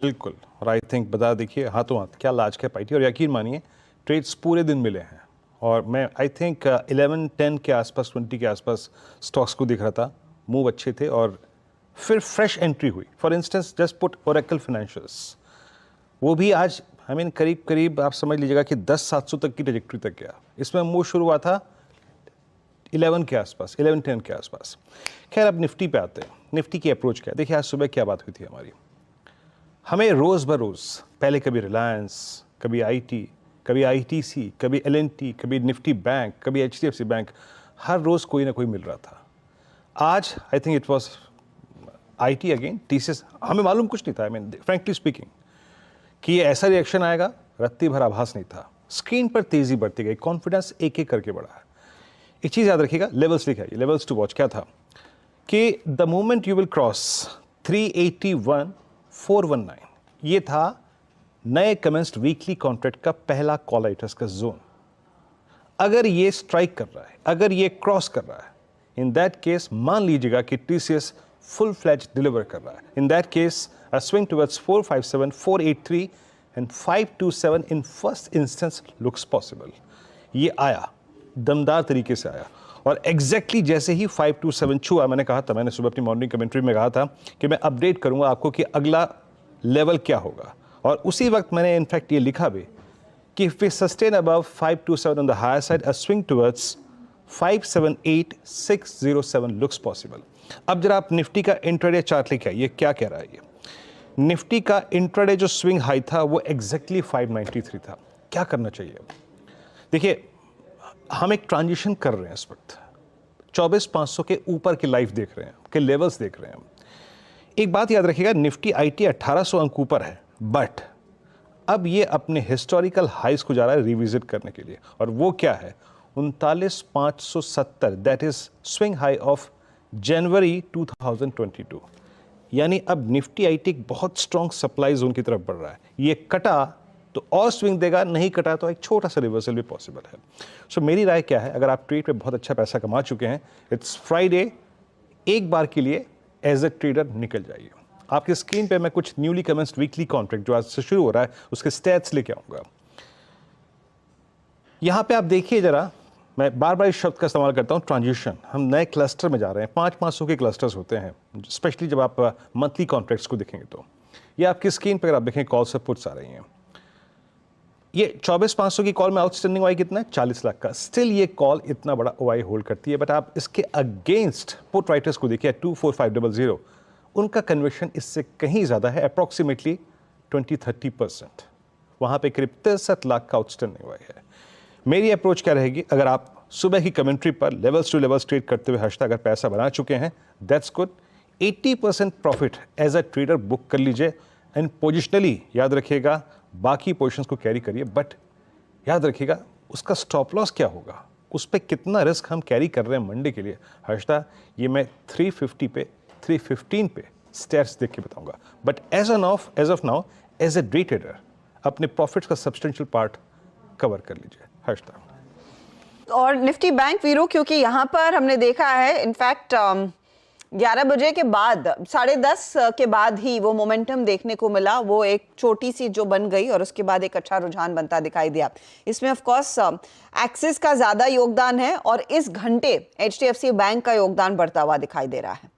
बिल्कुल। और I think बता देखिए हाथों हाथ क्या लाज के पाई थी, और यकीन मानिए ट्रेड्स पूरे दिन मिले हैं। और मैं आई थिंक 11-10 के आसपास, 20 के आसपास स्टॉक्स को दिख रहा था, मूव अच्छे थे और फिर फ्रेश एंट्री हुई। For instance just put Oracle financials, वो भी आज करीब करीब आप समझ लीजिएगा कि 10-700 तक की ट्रेजेक्ट्री तक गया। इसमें मूव शुरू हुआ था 11 के आसपास, 11-10 के आसपास। खैर अब निफ्टी पे आते हैं। निफ्टी की अप्रोच क्या है? देखिए आज सुबह क्या बात हुई थी हमारी। हमें रोज़ बरोज़ पहले कभी रिलायंस, कभी आईटी, कभी आईटीसी, कभी एलएनटी, कभी निफ्टी बैंक, कभी एचडीएफसी बैंक, हर रोज़ कोई ना कोई मिल रहा था। आज I think it was IT again, TCS. हमें मालूम कुछ नहीं था, फ्रैंकली स्पीकिंग, कि ये ऐसा रिएक्शन आएगा, रत्ती भर आभास नहीं था। स्क्रीन पर तेजी बढ़ती गई, कॉन्फिडेंस एक एक करके बढ़ा है। एक चीज़ याद रखिएगा, लेवल्स लिखा है, लेवल्स टू वॉच क्या था कि the moment you will cross 381,419, ये था नए कमेंस्ड वीकली कॉन्ट्रैक्ट का पहला कॉल राइटर्स का जोन। अगर ये स्ट्राइक कर रहा है, अगर ये क्रॉस कर रहा है, इन दैट केस मान लीजिएगा कि टीसीएस फुल फ्लैज डिलीवर कर रहा है। In that case a swing towards 457, 483 and 527 in first instance looks possible. ये आया, दमदार तरीके से आया, और एग्जैक्टली जैसे ही 527 छुआ, मैंने कहा था, मैंने सुबह अपनी मॉर्निंग कमेंट्री में कहा था कि मैं अपडेट करूंगा आपको कि अगला लेवल क्या होगा। और उसी वक्त मैंने इनफैक्ट ये लिखा भी कि if we sustain above 527 on the higher side, a swing towards 578,607 looks possible. अब जरा आप निफ्टी का इंट्राडे चार्ट लेके आइए, क्या कह रहा है ये। निफ्टी का इंट्राडे जो स्विंग हाई था वो एग्जैक्टली 593 था। क्या करना चाहिए? देखिए हम एक ट्रांजिशन कर रहे हैं इस वक्त, 24,500 के ऊपर के लाइफ देख रहे हैं, के लेवल्स देख रहे हैं। एक बात याद रखिएगा, निफ्टी आईटी 1800 अंक ऊपर है, बट अब ये अपने हिस्टोरिकल हाइस को जा रहा है रिविजिट करने के लिए, और वो क्या है? 39,570, that is swing high of January 2022। यानी अब निफ्टी आईटी एक बहुत स्ट्रॉन्ग सप्लाई जोन की तरफ बढ़ रहा है। ये कटा तो और स्विंग देगा, नहीं कटा तो एक छोटा सा रिवर्सल भी पॉसिबल है। सो मेरी राय क्या है, अगर आप ट्रेड पे बहुत अच्छा पैसा कमा चुके हैं, इट्स फ्राइडे, एक बार के लिए एज ए ट्रेडर निकल जाइए। आपकी स्क्रीन पे मैं कुछ न्यूली कमेंस्ड वीकली कॉन्ट्रैक्ट जो आज से शुरू हो रहा है उसके स्टैट्स लेके आऊंगा। यहां पे आप देखिए जरा, मैं बार बार इस शब्द का इस्तेमाल करता हूं, ट्रांजिशन। हम नए क्लस्टर में जा रहे हैं, 500 के क्लस्टर्स होते हैं, स्पेशली जब आप मंथली कॉन्ट्रैक्ट्स को देखेंगे तो। ये आपकी स्क्रीन पर अगर आप देखें, कॉल्स और पुट्स आ रही हैं। ये 24,500 की कॉल में आउटस्टैंडिंग ओआई कितना है? 40 लाख का। स्टिल ये कॉल इतना बड़ा ओआई होल्ड करती है, बट आप इसके अगेंस्ट पुट राइटर्स को देखिए 24500, उनका कन्वर्शन इससे कहीं ज़्यादा है, अप्रॉक्सीमेटली 20-30%। वहाँ पे करीब 63 लाख का आउटस्टैंडिंग ओआई है। मेरी अप्रोच क्या रहेगी? अगर आप सुबह की कमेंट्री पर लेवल्स टू लेवल्स ट्रेड करते हुए अगर पैसा बना चुके हैं, that's good. 80% profit as a trader book कर लीजिए, एंड पोजिशनली याद रखिएगा बाकी पोजीशंस को कैरी करिए, बट याद रखिएगा उसका स्टॉप लॉस क्या होगा, उस पर कितना रिस्क हम कैरी कर रहे हैं मंडे के लिए। हर्षदा, ये मैं 350 पे, 315 पे स्टेट्स देख के बताऊंगा, but as of now as a day trader अपने प्रॉफिट्स का सब्सटेंशियल पार्ट कवर कर लीजिए। हर्षदा, और निफ्टी बैंक वीरो, क्योंकि यहाँ पर हमने देखा है इनफैक्ट 11 बजे के बाद, 10:30 के बाद ही वो मोमेंटम देखने को मिला, वो एक छोटी सी जो बन गई और उसके बाद एक अच्छा रुझान बनता दिखाई दिया। इसमें ऑफ कोर्स एक्सिस का ज्यादा योगदान है और इस घंटे एचडीएफसी बैंक का योगदान बढ़ता हुआ दिखाई दे रहा है।